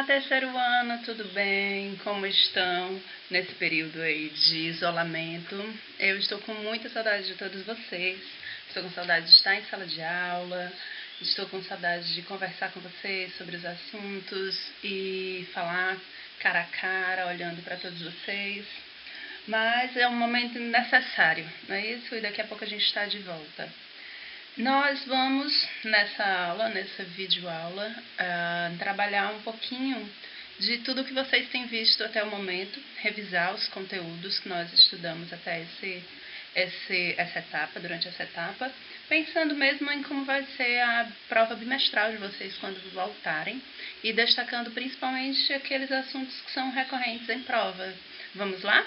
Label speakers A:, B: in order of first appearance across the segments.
A: Olá, terceiro ano, tudo bem? Como estão nesse período aí de isolamento? Eu estou com muita saudade de todos vocês. Estou com saudade de estar em sala de aula. Estou com saudade de conversar com vocês sobre os assuntos e falar cara a cara, olhando para todos vocês. Mas é um momento necessário, não é isso? E daqui a pouco a gente está de volta. Nós vamos, nessa videoaula, trabalhar um pouquinho de tudo que vocês têm visto até o momento, revisar os conteúdos que nós estudamos até durante essa etapa, pensando mesmo em como vai ser a prova bimestral de vocês quando voltarem e destacando principalmente aqueles assuntos que são recorrentes em prova. Vamos lá?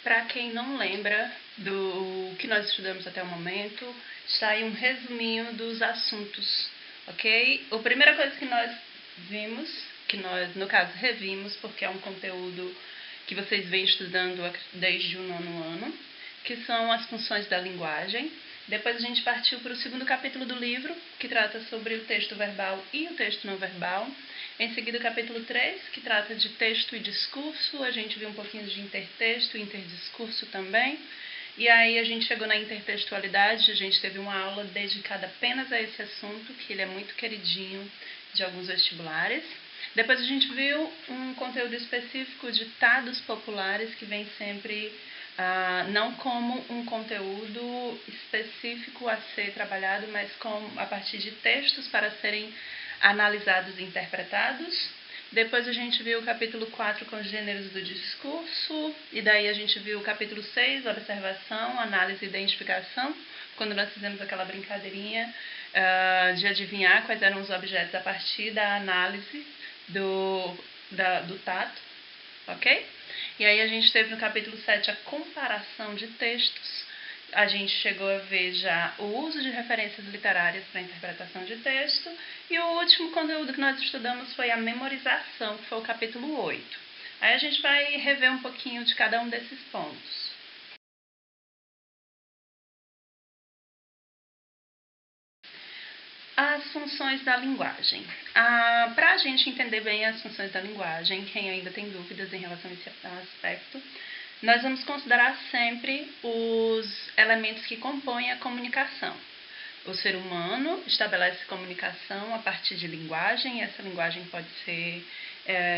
A: Para quem não lembra do que nós estudamos até o momento, está aí um resuminho dos assuntos, ok? A primeira coisa que nós vimos, que nós, no caso, revimos, porque é um conteúdo que vocês vêm estudando desde o nono ano, que são as funções da linguagem. Depois a gente partiu para o segundo capítulo do livro, que trata sobre o texto verbal e o texto não verbal. Em seguida, o capítulo 3, que trata de texto e discurso. A gente viu um pouquinho de intertexto e interdiscurso também. E aí a gente chegou na intertextualidade, a gente teve uma aula dedicada apenas a esse assunto, que ele é muito queridinho de alguns vestibulares. Depois a gente viu um conteúdo específico de ditados populares, que vem sempre não como um conteúdo específico a ser trabalhado, mas a partir de textos para serem analisados e interpretados. Depois a gente viu o capítulo 4 com os gêneros do discurso, e daí a gente viu o capítulo 6, observação, análise e identificação, quando nós fizemos aquela brincadeirinha de adivinhar quais eram os objetos a partir da análise do tato, ok? E aí a gente teve no capítulo 7 a comparação de textos. A gente chegou a ver já o uso de referências literárias para a interpretação de texto. E o último conteúdo que nós estudamos foi a memorização, que foi o capítulo 8. Aí a gente vai rever um pouquinho de cada um desses pontos. As funções da linguagem. Para a gente entender bem as funções da linguagem, quem ainda tem dúvidas em relação a esse aspecto, nós vamos considerar sempre os elementos que compõem a comunicação. O ser humano estabelece comunicação a partir de linguagem, essa linguagem pode ser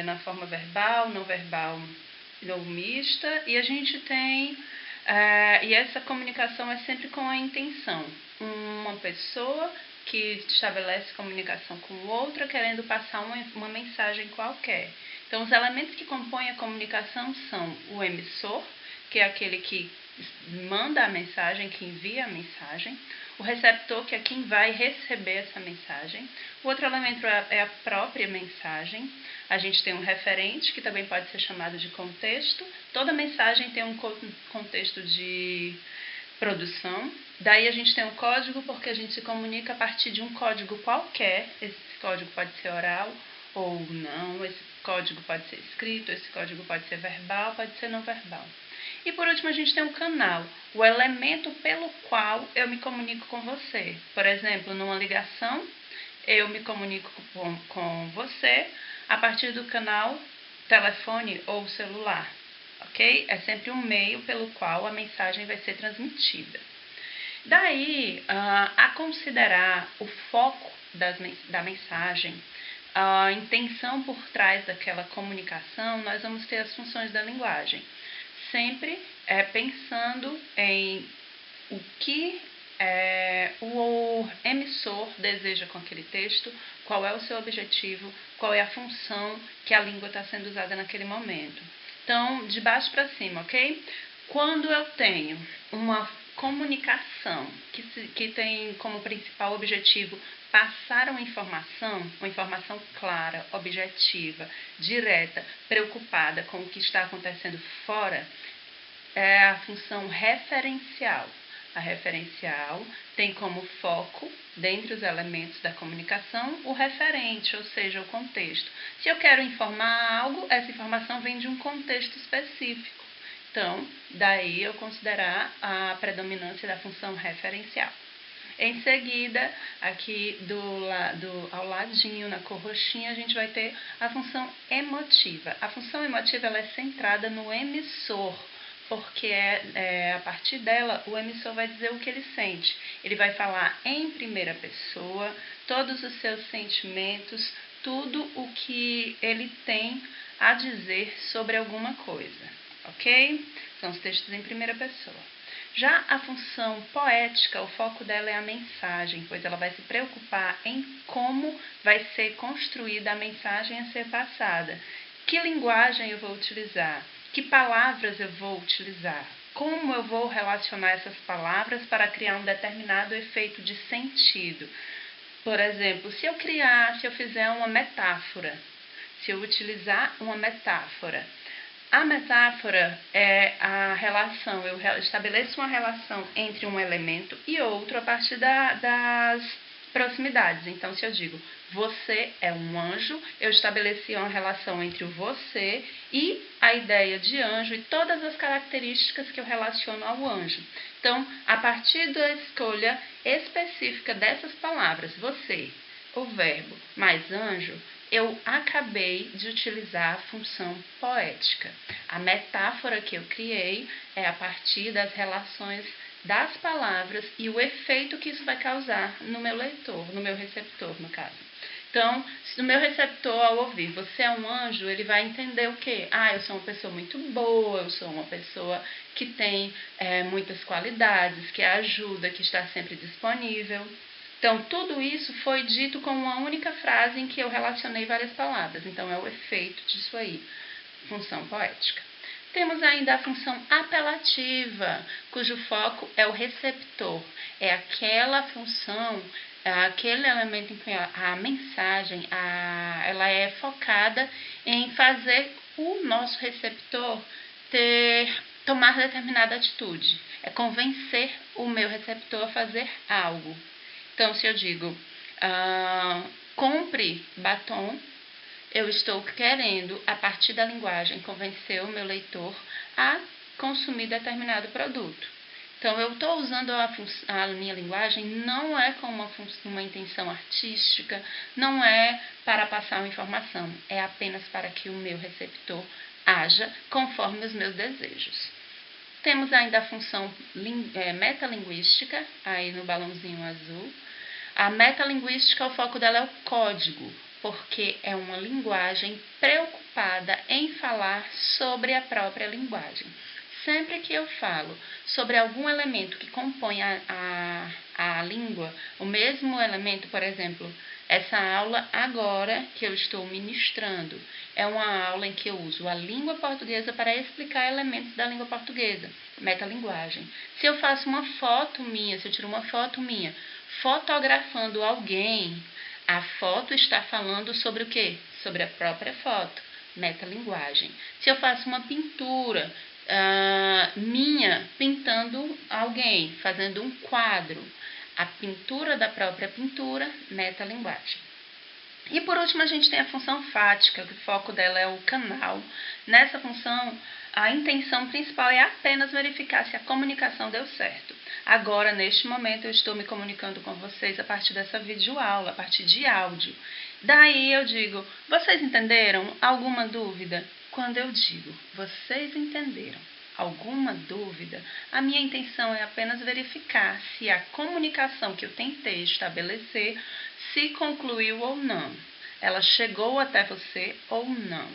A: na forma verbal, não verbal ou mista, e a gente tem, e essa comunicação é sempre com a intenção. Uma pessoa que estabelece comunicação com outra querendo passar uma mensagem qualquer. Então, os elementos que compõem a comunicação são o emissor, que é aquele que manda a mensagem, que envia a mensagem, o receptor, que é quem vai receber essa mensagem. O outro elemento é a própria mensagem. A gente tem um referente, que também pode ser chamado de contexto. Toda mensagem tem um contexto de produção. Daí a gente tem o código, porque a gente se comunica a partir de um código qualquer. Esse código pode ser oral ou não, esse código pode ser escrito, esse código pode ser verbal, pode ser não verbal. E por último a gente tem um canal, o elemento pelo qual eu me comunico com você. Por exemplo, numa ligação, eu me comunico com você a partir do canal telefone ou celular, ok? É sempre um meio pelo qual a mensagem vai ser transmitida. Daí, a considerar o foco da mensagem, a intenção por trás daquela comunicação, nós vamos ter as funções da linguagem. Sempre pensando em o que o emissor deseja com aquele texto, qual é o seu objetivo, qual é a função que a língua está sendo usada naquele momento. Então, de baixo para cima, ok? Quando eu tenho uma comunicação que tem como principal objetivo passar uma informação clara, objetiva, direta, preocupada com o que está acontecendo fora, é a função referencial. A referencial tem como foco, dentre os elementos da comunicação, o referente, ou seja, o contexto. Se eu quero informar algo, essa informação vem de um contexto específico. Então, daí eu considerar a predominância da função referencial. Em seguida, aqui ao ladinho, na cor roxinha, a gente vai ter a função emotiva. A função emotiva ela é centrada no emissor, porque a partir dela o emissor vai dizer o que ele sente. Ele vai falar em primeira pessoa, todos os seus sentimentos, tudo o que ele tem a dizer sobre alguma coisa, ok? São os textos em primeira pessoa. Já a função poética, o foco dela é a mensagem, pois ela vai se preocupar em como vai ser construída a mensagem a ser passada. Que linguagem eu vou utilizar? Que palavras eu vou utilizar? Como eu vou relacionar essas palavras para criar um determinado efeito de sentido? Por exemplo, se eu fizer uma metáfora, se eu utilizar uma metáfora, a metáfora é a relação, eu estabeleço uma relação entre um elemento e outro a partir das proximidades. Então, se eu digo, você é um anjo, eu estabeleci uma relação entre o você e a ideia de anjo e todas as características que eu relaciono ao anjo. Então, a partir da escolha específica dessas palavras, você, o verbo mais anjo, eu acabei de utilizar a função poética. A metáfora que eu criei é a partir das relações das palavras e o efeito que isso vai causar no meu leitor, no meu receptor, no caso. Então, se o meu receptor, ao ouvir você é um anjo, ele vai entender o quê? Eu sou uma pessoa muito boa, eu sou uma pessoa que tem muitas qualidades, que ajuda, que está sempre disponível. Então, tudo isso foi dito com uma única frase em que eu relacionei várias palavras. Então, é o efeito disso aí, função poética. Temos ainda a função apelativa, cujo foco é o receptor. É aquela função, aquele elemento em que a mensagem ela é focada em fazer o nosso receptor tomar determinada atitude. É convencer o meu receptor a fazer algo. Então, se eu digo, compre batom, eu estou querendo, a partir da linguagem, convencer o meu leitor a consumir determinado produto. Então, eu estou usando a minha linguagem não é com uma intenção artística, não é para passar uma informação, é apenas para que o meu receptor haja conforme os meus desejos. Temos ainda a função metalinguística, aí no balãozinho azul. A metalinguística, o foco dela é o código, porque é uma linguagem preocupada em falar sobre a própria linguagem. Sempre que eu falo sobre algum elemento que compõe a língua, o mesmo elemento, por exemplo, essa aula agora que eu estou ministrando, é uma aula em que eu uso a língua portuguesa para explicar elementos da língua portuguesa, metalinguagem. Se eu faço uma foto minha, se eu tiro uma foto minha, fotografando alguém, a foto está falando sobre o quê? Sobre a própria foto, metalinguagem. Se eu faço uma pintura minha, pintando alguém, fazendo um quadro, a pintura da própria pintura, metalinguagem. E por último, a gente tem a função fática, que o foco dela é o canal. Nessa função, a intenção principal é apenas verificar se a comunicação deu certo. Agora, neste momento, eu estou me comunicando com vocês a partir dessa videoaula, a partir de áudio. Daí eu digo, vocês entenderam? Alguma dúvida? Quando eu digo, vocês entenderam? Alguma dúvida? A minha intenção é apenas verificar se a comunicação que eu tentei estabelecer se concluiu ou não. Ela chegou até você ou não.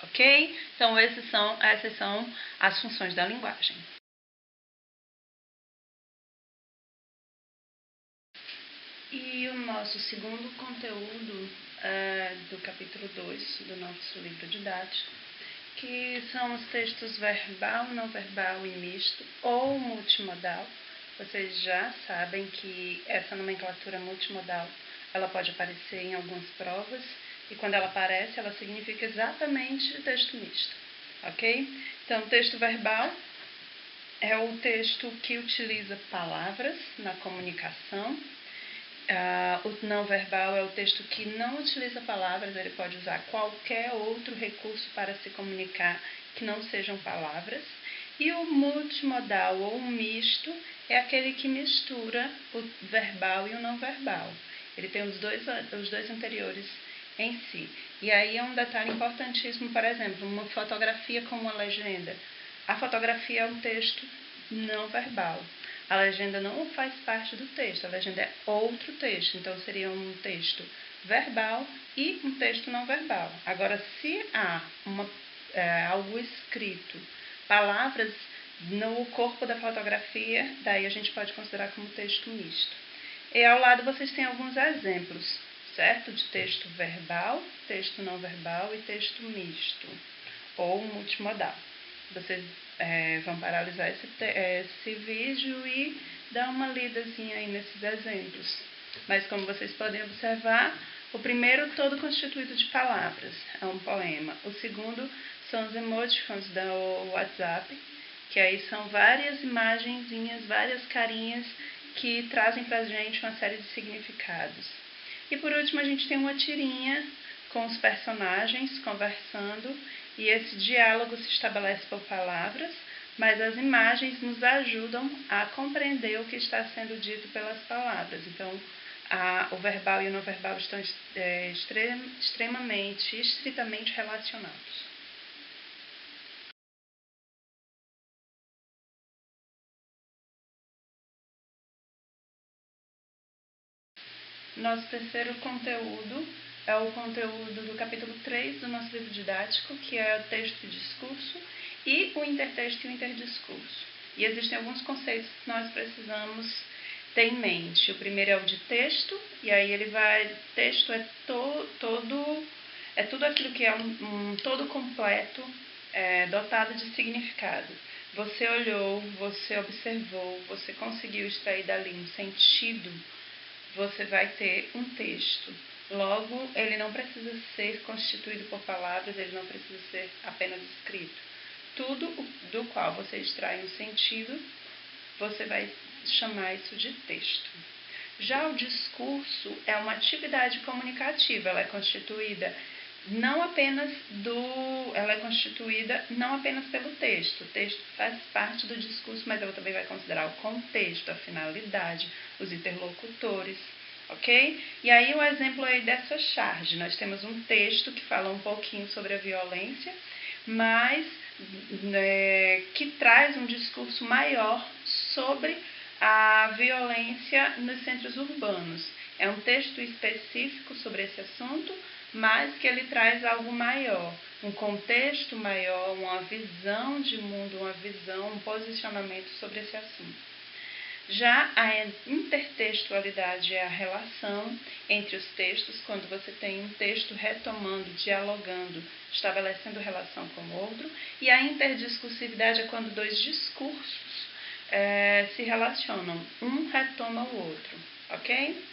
A: Ok? Então, essas são as funções da linguagem. E o nosso segundo conteúdo do capítulo 2 do nosso livro didático, que são os textos verbal, não verbal e misto ou multimodal. Vocês já sabem que essa nomenclatura multimodal ela pode aparecer em algumas provas e quando ela aparece, ela significa exatamente texto misto, ok? Então, texto verbal é o texto que utiliza palavras na comunicação. O não verbal é o texto que não utiliza palavras, ele pode usar qualquer outro recurso para se comunicar que não sejam palavras. E o multimodal ou o misto é aquele que mistura o verbal e o não verbal. Ele tem os dois anteriores em si. E aí é um detalhe importantíssimo, por exemplo, uma fotografia com uma legenda. A fotografia é um texto não verbal. A legenda não faz parte do texto, a legenda é outro texto. Então seria um texto verbal e um texto não verbal. Agora, se há algo escrito, palavras no corpo da fotografia, daí a gente pode considerar como texto misto. E ao lado vocês têm alguns exemplos, certo? De texto verbal, texto não verbal e texto misto, ou multimodal. Vocês vão paralisar esse vídeo e dar uma lidazinha aí nesses exemplos. Mas como vocês podem observar, o primeiro todo constituído de palavras, é um poema. O segundo são os emoticons do WhatsApp, que aí são várias imagenzinhas, várias carinhas que trazem pra gente uma série de significados. E por último a gente tem uma tirinha com os personagens conversando, e esse diálogo se estabelece por palavras, mas as imagens nos ajudam a compreender o que está sendo dito pelas palavras. Então, o verbal e o não verbal estão estritamente relacionados. Nosso terceiro conteúdo é o conteúdo do capítulo 3 do nosso livro didático, que é o texto e discurso, e o intertexto e o interdiscurso. E existem alguns conceitos que nós precisamos ter em mente. O primeiro é o de texto, e aí texto é tudo aquilo que é um todo completo, dotado de significado. Você olhou, você observou, você conseguiu extrair dali um sentido, você vai ter um texto. Logo, ele não precisa ser constituído por palavras, ele não precisa ser apenas escrito. Tudo do qual você extrai um sentido, você vai chamar isso de texto. Já o discurso é uma atividade comunicativa, ela é constituída não apenas pelo texto. O texto faz parte do discurso, mas ela também vai considerar o contexto, a finalidade, os interlocutores, ok? E aí o exemplo aí dessa charge, nós temos um texto que fala um pouquinho sobre a violência, mas que traz um discurso maior sobre a violência nos centros urbanos. É um texto específico sobre esse assunto, mas que ele traz algo maior, um contexto maior, uma visão de mundo, um posicionamento sobre esse assunto. Já a intertextualidade é a relação entre os textos, quando você tem um texto retomando, dialogando, estabelecendo relação com o outro, e a interdiscursividade é quando dois discursos se relacionam, um retoma o outro, ok?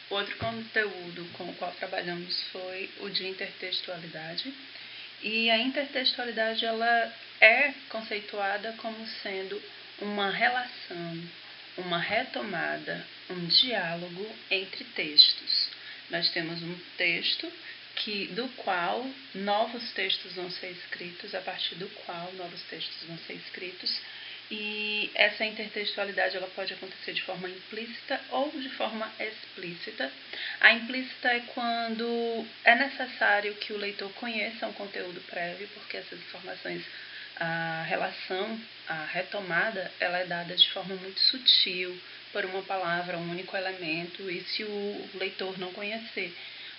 A: Outro conteúdo com o qual trabalhamos foi o de intertextualidade. E a intertextualidade ela é conceituada como sendo uma relação, uma retomada, um diálogo entre textos. Nós temos um texto do qual novos textos vão ser escritos, a partir do qual novos textos vão ser escritos, e essa intertextualidade ela pode acontecer de forma implícita ou de forma explícita. A implícita é quando é necessário que o leitor conheça um conteúdo prévio, porque essas informações, a relação, a retomada, ela é dada de forma muito sutil, por uma palavra, um único elemento, e se o leitor não conhecer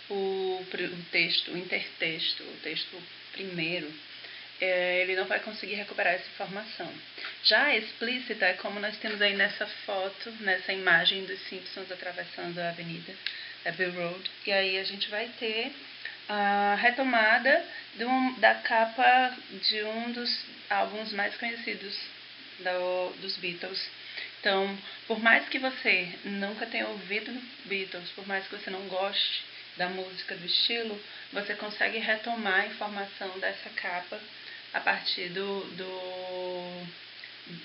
A: o texto, o intertexto, o texto primeiro, ele não vai conseguir recuperar essa informação. Já a explícita é como nós temos aí nessa foto, nessa imagem dos Simpsons atravessando a avenida Abbey Road, e aí a gente vai ter a retomada da capa de um dos álbuns mais conhecidos dos Beatles. Então, por mais que você nunca tenha ouvido Beatles, por mais que você não goste da música, do estilo, você consegue retomar a informação dessa capa a partir do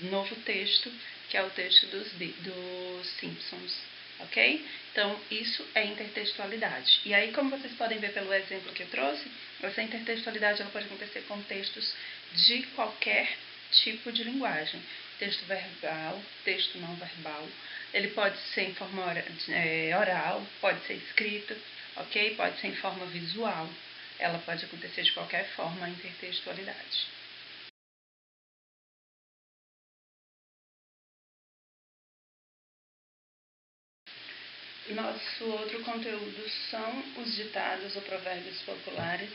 A: novo texto, que é o texto dos Simpsons, ok? Então, isso é intertextualidade. E aí, como vocês podem ver pelo exemplo que eu trouxe, essa intertextualidade ela pode acontecer com textos de qualquer tipo de linguagem. Texto verbal, texto não verbal. Ele pode ser em forma oral, pode ser escrito, ok? Pode ser em forma visual. Ela pode acontecer de qualquer forma, a intertextualidade. Nosso outro conteúdo são os ditados ou provérbios populares,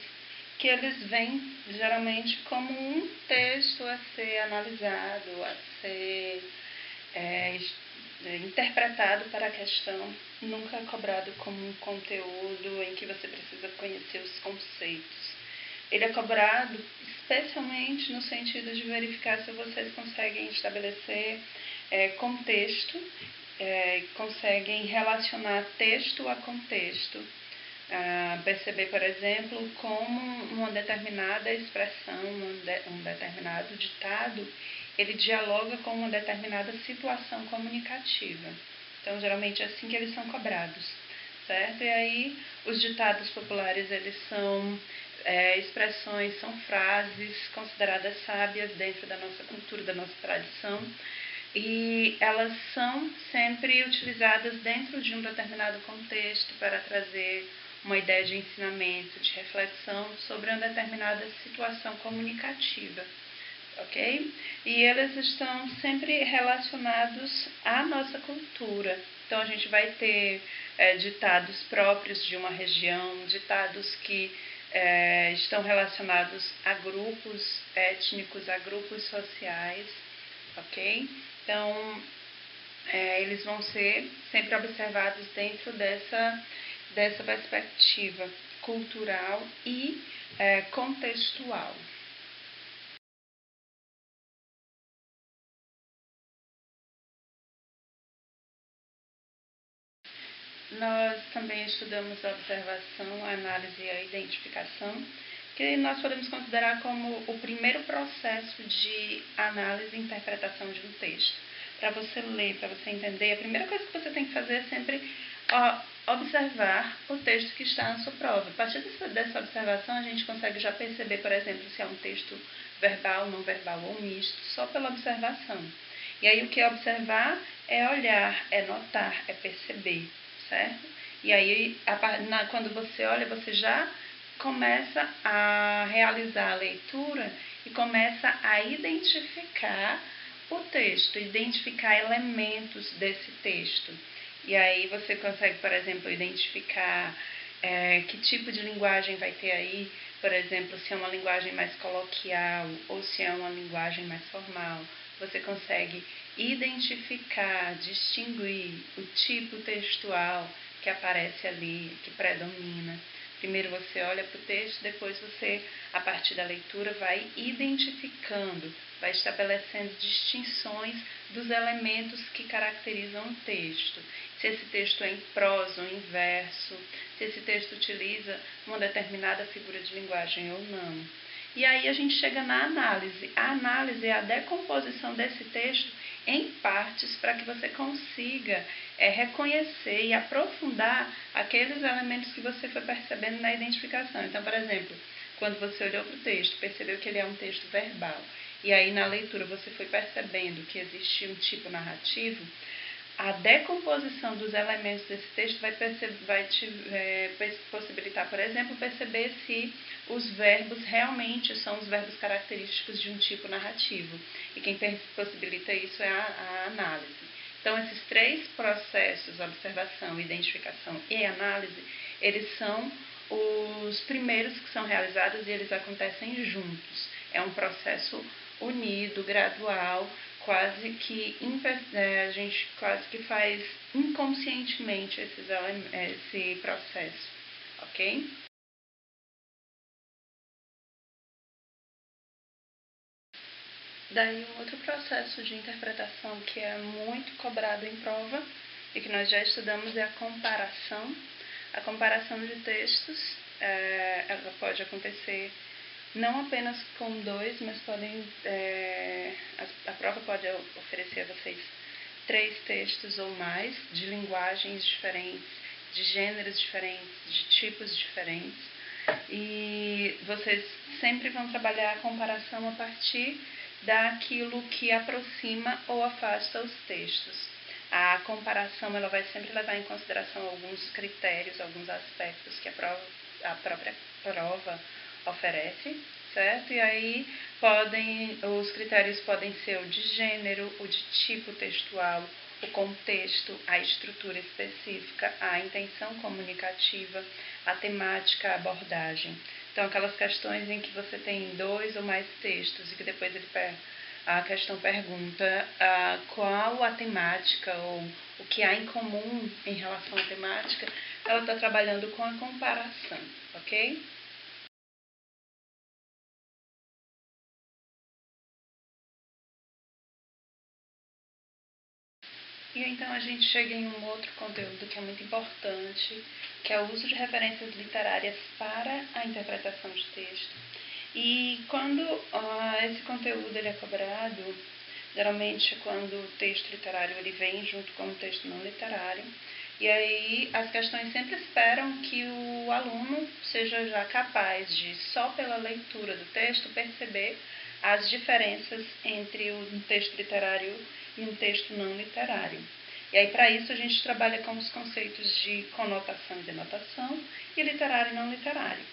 A: que eles vêm geralmente como um texto a ser analisado, a ser interpretado para a questão, nunca cobrado como um conteúdo em que você precisa conhecer os conceitos. Ele é cobrado especialmente no sentido de verificar se vocês conseguem estabelecer contexto, conseguem relacionar texto a contexto. Perceber, por exemplo, como uma determinada expressão, um determinado ditado, ele dialoga com uma determinada situação comunicativa. Então, geralmente é assim que eles são cobrados, certo? E aí, os ditados populares, eles são expressões, são frases consideradas sábias dentro da nossa cultura, da nossa tradição, e elas são sempre utilizadas dentro de um determinado contexto para trazer uma ideia de ensinamento, de reflexão sobre uma determinada situação comunicativa, ok? E eles estão sempre relacionados à nossa cultura. Então, a gente vai ter ditados próprios de uma região, ditados que estão relacionados a grupos étnicos, a grupos sociais, ok? Então, eles vão ser sempre observados dentro dessa perspectiva cultural e contextual. Nós também estudamos a observação, a análise e a identificação, que nós podemos considerar como o primeiro processo de análise e interpretação de um texto. Para você ler, para você entender, a primeira coisa que você tem que fazer é sempre observar o texto que está na sua prova. A partir dessa observação, a gente consegue já perceber, por exemplo, se é um texto verbal, não verbal ou misto, só pela observação. E aí, o que é observar é olhar, é notar, é perceber, certo? E aí, quando você olha, você já começa a realizar a leitura e começa a identificar o texto, identificar elementos desse texto. E aí você consegue, por exemplo, identificar que tipo de linguagem vai ter aí, por exemplo, se é uma linguagem mais coloquial ou se é uma linguagem mais formal. Você consegue identificar, distinguir o tipo textual que aparece ali, que predomina. Primeiro você olha para o texto, depois você, a partir da leitura, vai identificando, vai estabelecendo distinções dos elementos que caracterizam o texto. Se esse texto é em prosa ou em verso, se esse texto utiliza uma determinada figura de linguagem ou não. E aí a gente chega na análise. A análise é a decomposição desse texto em partes para que você consiga reconhecer e aprofundar aqueles elementos que você foi percebendo na identificação. Então, por exemplo, quando você olhou para o texto, percebeu que ele é um texto verbal, e aí na leitura você foi percebendo que existe um tipo narrativo, a decomposição dos elementos desse texto vai te possibilitar, por exemplo, perceber se os verbos realmente são os verbos característicos de um tipo narrativo. E quem possibilita isso é a análise. Então, esses três processos, observação, identificação e análise, eles são os primeiros que são realizados e eles acontecem juntos. É um processo unido, gradual, quase que a gente quase que faz inconscientemente esse processo, ok? Daí um outro processo de interpretação que é muito cobrado em prova e que nós já estudamos é a comparação. A comparação de textos, ela pode acontecer não apenas com dois, mas a prova pode oferecer a vocês 3 textos ou mais, de linguagens diferentes, de gêneros diferentes, de tipos diferentes. E vocês sempre vão trabalhar a comparação a partir daquilo que aproxima ou afasta os textos. A comparação ela vai sempre levar em consideração alguns critérios, alguns aspectos que a própria prova oferece, certo? E aí os critérios podem ser o de gênero, o de tipo textual, o contexto, a estrutura específica, a intenção comunicativa, a temática, a abordagem. Então, aquelas questões em que você tem 2 ou mais textos e que depois a questão pergunta qual a temática ou o que há em comum em relação à temática, ela está trabalhando com a comparação, ok? E então a gente chega em um outro conteúdo que é muito importante, que é o uso de referências literárias para a interpretação de texto. E quando esse conteúdo ele é cobrado, geralmente quando o texto literário ele vem junto com o texto não literário, e aí as questões sempre esperam que o aluno seja já capaz de, só pela leitura do texto, perceber as diferenças entre um texto literário e um texto não literário. E aí, para isso, a gente trabalha com os conceitos de conotação e denotação e literário e não literário.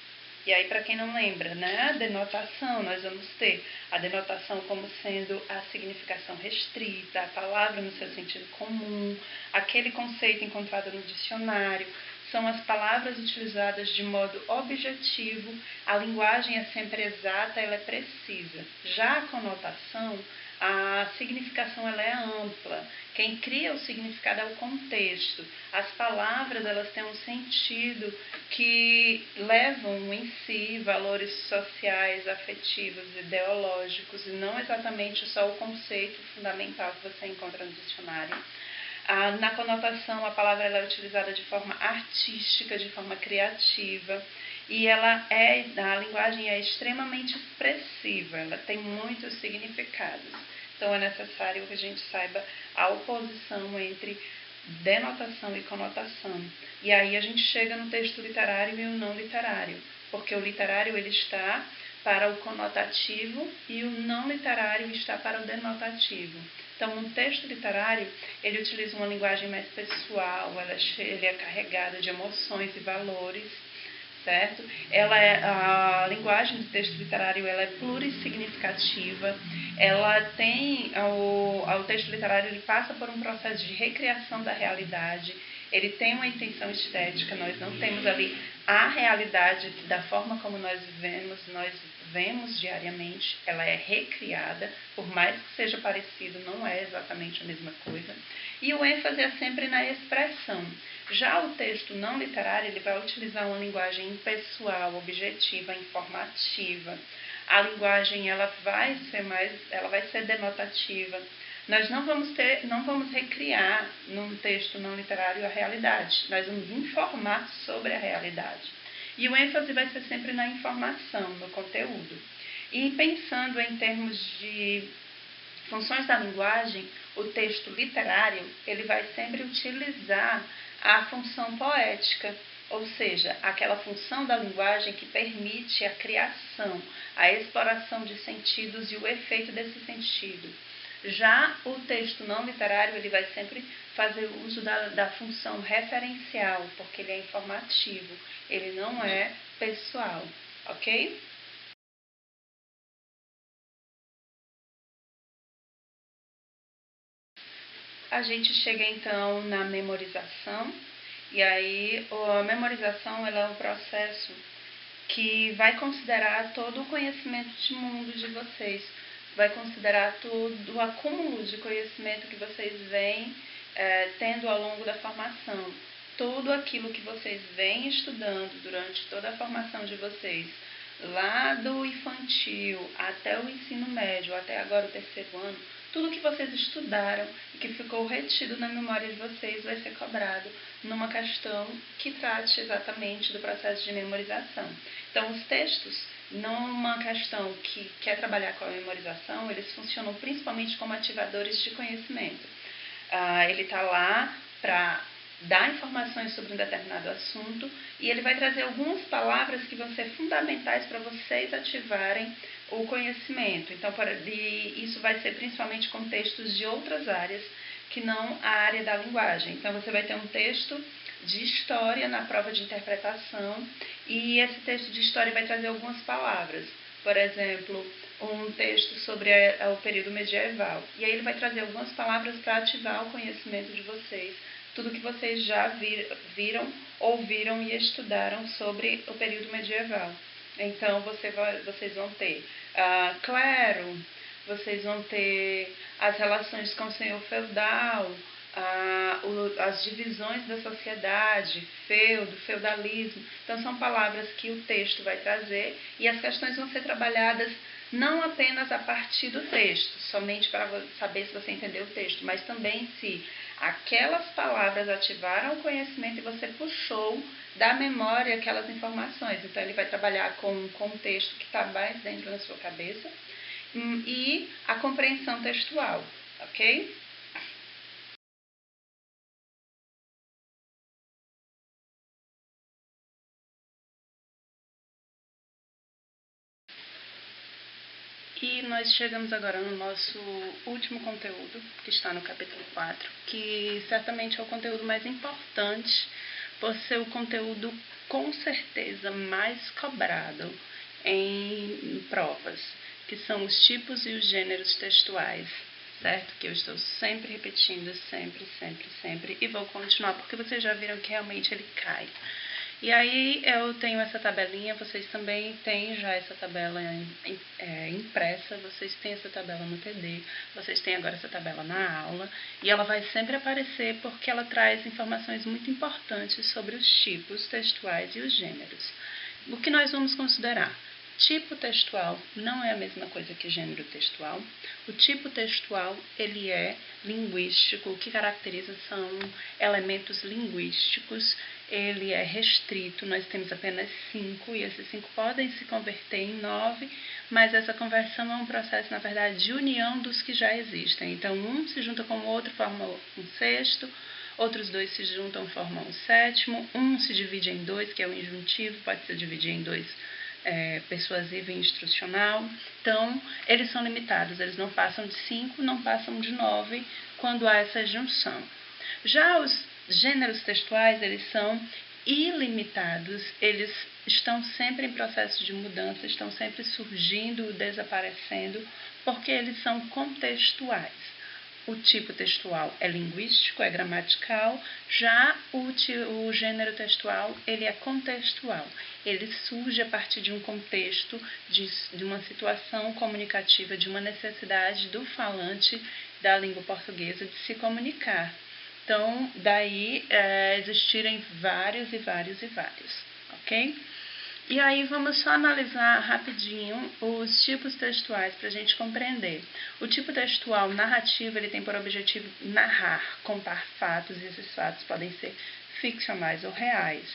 A: E aí, para quem não lembra, né, a denotação, nós vamos ter a denotação como sendo a significação restrita, a palavra no seu sentido comum, aquele conceito encontrado no dicionário, são as palavras utilizadas de modo objetivo, a linguagem é sempre exata, ela é precisa. Já a conotação, a significação ela é ampla. Quem cria o significado é o contexto. As palavras elas têm um sentido que levam em si valores sociais, afetivos, ideológicos, e não exatamente só o conceito fundamental que você encontra no dicionário. Na conotação, a palavra ela é utilizada de forma artística, de forma criativa, e a linguagem é extremamente expressiva, ela tem muitos significados. Então, é necessário que a gente saiba a oposição entre denotação e conotação. E aí a gente chega no texto literário e o não literário, porque o literário ele está para o conotativo e o não literário está para o denotativo. Então, um texto literário, ele utiliza uma linguagem mais pessoal, ele é carregado de emoções e valores, certo? A linguagem do texto literário ela é plurissignificativa, o texto literário ele passa por um processo de recriação da realidade, ele tem uma intenção estética, nós não temos ali a realidade da forma como nós vemos diariamente, ela é recriada, por mais que seja parecido, não é exatamente a mesma coisa. E o ênfase é sempre na expressão. Já o texto não literário, ele vai utilizar uma linguagem impessoal, objetiva, informativa. A linguagem ela vai ser denotativa. Nós não vamos recriar num texto não literário a realidade. Nós vamos informar sobre a realidade. E o ênfase vai ser sempre na informação, no conteúdo. E pensando em termos de funções da linguagem, o texto literário ele vai sempre utilizar a função poética, ou seja, aquela função da linguagem que permite a criação, a exploração de sentidos e o efeito desse sentido. Já o texto não literário ele vai sempre fazer uso da função referencial, porque ele é informativo, ele não é pessoal, ok? A gente chega então na memorização, e aí a memorização ela é um processo que vai considerar todo o conhecimento de mundo de vocês, vai considerar todo o acúmulo de conhecimento que vocês vêm tendo ao longo da formação, tudo aquilo que vocês vêm estudando durante toda a formação de vocês, lá do infantil até o ensino médio, até agora o terceiro ano, tudo que vocês estudaram e que ficou retido na memória de vocês vai ser cobrado numa questão que trate exatamente do processo de memorização. Então, os textos, numa questão que quer trabalhar com a memorização, eles funcionam principalmente como ativadores de conhecimento. Ele está lá para dar informações sobre um determinado assunto e ele vai trazer algumas palavras que vão ser fundamentais para vocês ativarem o conhecimento. Então, isso vai ser principalmente com textos de outras áreas que não a área da linguagem. Então, você vai ter um texto de história na prova de interpretação e esse texto de história vai trazer algumas palavras. Por exemplo, um texto sobre o período medieval. E aí ele vai trazer algumas palavras para ativar o conhecimento de vocês, tudo que vocês já viram, ouviram e estudaram sobre o período medieval. Então, vocês vão ter clero, vocês vão ter as relações com o senhor feudal, as divisões da sociedade, feudalismo. Então, são palavras que o texto vai trazer e as questões vão ser trabalhadas não apenas a partir do texto, somente para saber se você entendeu o texto, mas também se aquelas palavras ativaram o conhecimento e você puxou da memória aquelas informações. Então, ele vai trabalhar com um contexto que está mais dentro da sua cabeça e a compreensão textual, ok? E nós chegamos agora no nosso último conteúdo, que está no capítulo 4, que certamente é o conteúdo mais importante, por ser o conteúdo com certeza mais cobrado em provas, que são os tipos e os gêneros textuais, certo? Que eu estou sempre repetindo, sempre, e vou continuar, porque vocês já viram que realmente ele cai. E aí eu tenho essa tabelinha, vocês também têm já essa tabela impressa, vocês têm essa tabela no TD, vocês têm agora essa tabela na aula, e ela vai sempre aparecer porque ela traz informações muito importantes sobre os tipos textuais e os gêneros. O que nós vamos considerar? Tipo textual não é a mesma coisa que gênero textual. O tipo textual, ele é linguístico, o que caracteriza são elementos linguísticos, ele é restrito, nós temos apenas 5, e esses 5 podem se converter em 9, mas essa conversão é um processo, na verdade, de união dos que já existem. Então, um se junta com o outro, forma um sexto, outros 2 se juntam, formam um sétimo, um se divide em 2, que é o injuntivo, pode se dividir em 2, persuasivo e instrucional. Então, eles são limitados, eles não passam de 5, não passam de 9 quando há essa junção. Já os gêneros textuais, eles são ilimitados, eles estão sempre em processo de mudança, estão sempre surgindo, desaparecendo, porque eles são contextuais. O tipo textual é linguístico, é gramatical, já o gênero textual, ele é contextual. Ele surge a partir de um contexto, de uma situação comunicativa, de uma necessidade do falante da língua portuguesa de se comunicar. Então, daí existirem vários, ok? E aí vamos só analisar rapidinho os tipos textuais para a gente compreender. O tipo textual narrativo, ele tem por objetivo narrar, contar fatos, e esses fatos podem ser ficcionais ou reais.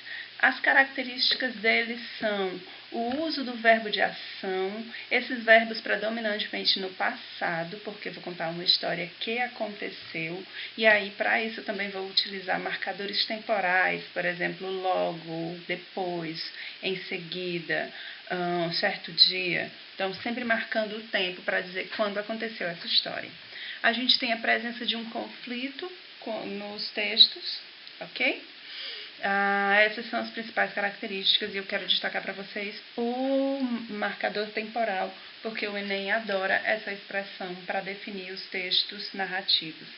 A: As características deles são o uso do verbo de ação, esses verbos predominantemente no passado, porque vou contar uma história que aconteceu, e aí para isso eu também vou utilizar marcadores temporais, por exemplo, logo, depois, em seguida, certo dia. Então, sempre marcando o tempo para dizer quando aconteceu essa história. A gente tem a presença de um conflito nos textos, ok? Essas são as principais características e eu quero destacar para vocês o marcador temporal, porque o Enem adora essa expressão para definir os textos narrativos.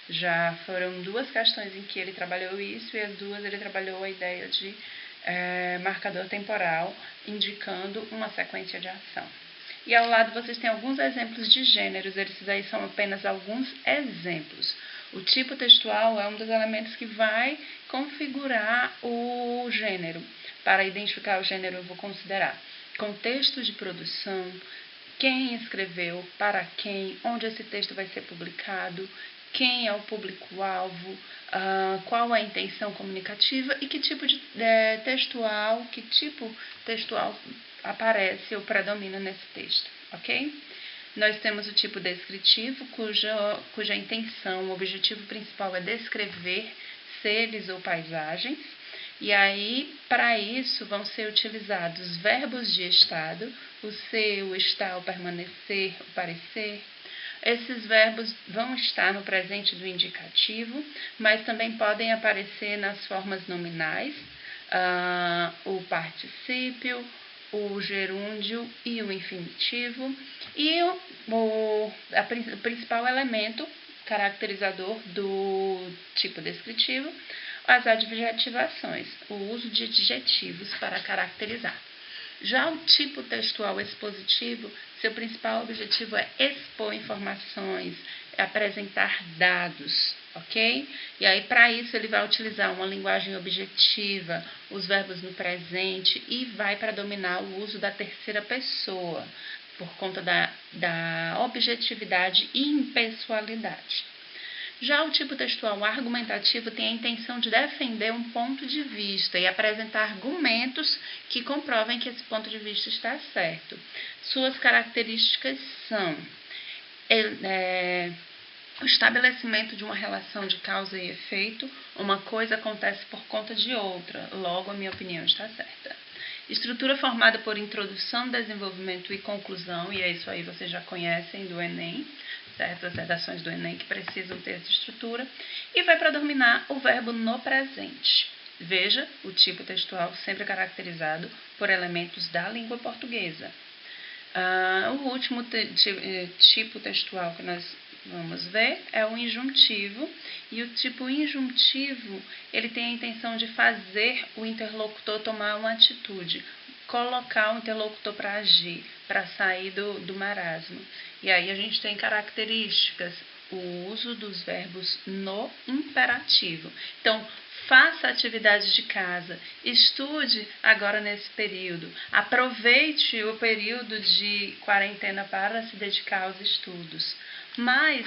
A: Já foram 2 questões em que ele trabalhou isso e as 2 ele trabalhou a ideia de marcador temporal, indicando uma sequência de ação. E ao lado vocês têm alguns exemplos de gêneros, esses aí são apenas alguns exemplos. O tipo textual é um dos elementos que vai configurar o gênero. Para identificar o gênero, eu vou considerar contexto de produção, quem escreveu, para quem, onde esse texto vai ser publicado, quem é o público-alvo, qual a intenção comunicativa e que tipo de textual aparece ou predomina nesse texto, ok? Nós temos o tipo descritivo, cuja intenção, o objetivo principal é descrever seres ou paisagens. E aí, para isso, vão ser utilizados verbos de estado, o ser, o estar, o permanecer, o parecer. Esses verbos vão estar no presente do indicativo, mas também podem aparecer nas formas nominais, o particípio, o gerúndio e o infinitivo. E o principal elemento caracterizador do tipo descritivo, as adjetivações, o uso de adjetivos para caracterizar. Já o tipo textual expositivo, seu principal objetivo é expor informações, apresentar dados, ok? E aí, para isso, ele vai utilizar uma linguagem objetiva, os verbos no presente e vai predominar o uso da terceira pessoa, por conta da objetividade e impessoalidade. Já o tipo textual argumentativo tem a intenção de defender um ponto de vista e apresentar argumentos que comprovem que esse ponto de vista está certo. Suas características são o estabelecimento de uma relação de causa e efeito, uma coisa acontece por conta de outra, logo a minha opinião está certa. Estrutura formada por introdução, desenvolvimento e conclusão, e é isso aí vocês já conhecem do Enem, certo? As redações do Enem que precisam ter essa estrutura, e vai predominar o verbo no presente. Veja o tipo textual sempre caracterizado por elementos da língua portuguesa. O último tipo textual que nós vamos ver é o injuntivo, e o tipo injuntivo, ele tem a intenção de fazer o interlocutor tomar uma atitude, colocar o interlocutor para agir, para sair do marasmo. E aí a gente tem características, o uso dos verbos no imperativo. Então, faça atividades de casa, estude agora nesse período, aproveite o período de quarentena para se dedicar aos estudos. Mas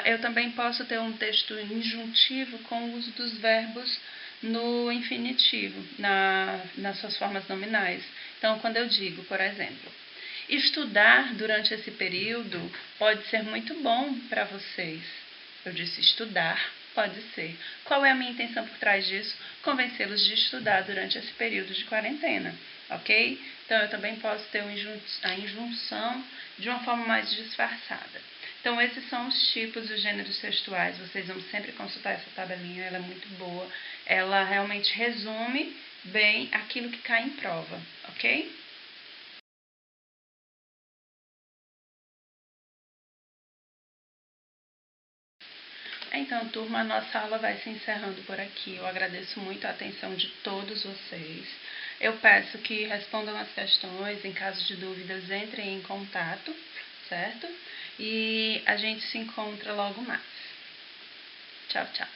A: eu também posso ter um texto injuntivo com o uso dos verbos no infinitivo, nas suas formas nominais. Então, quando eu digo, por exemplo, estudar durante esse período pode ser muito bom para vocês. Eu disse estudar, pode ser. Qual é a minha intenção por trás disso? Convencê-los de estudar durante esse período de quarentena, ok? Então, eu também posso ter a injunção de uma forma mais disfarçada. Então, esses são os tipos, os gêneros textuais. Vocês vão sempre consultar essa tabelinha, ela é muito boa. Ela realmente resume bem aquilo que cai em prova, ok? Então, turma, a nossa aula vai se encerrando por aqui. Eu agradeço muito a atenção de todos vocês. Eu peço que respondam as questões. Em caso de dúvidas, entrem em contato, certo? E a gente se encontra logo mais. Tchau, tchau.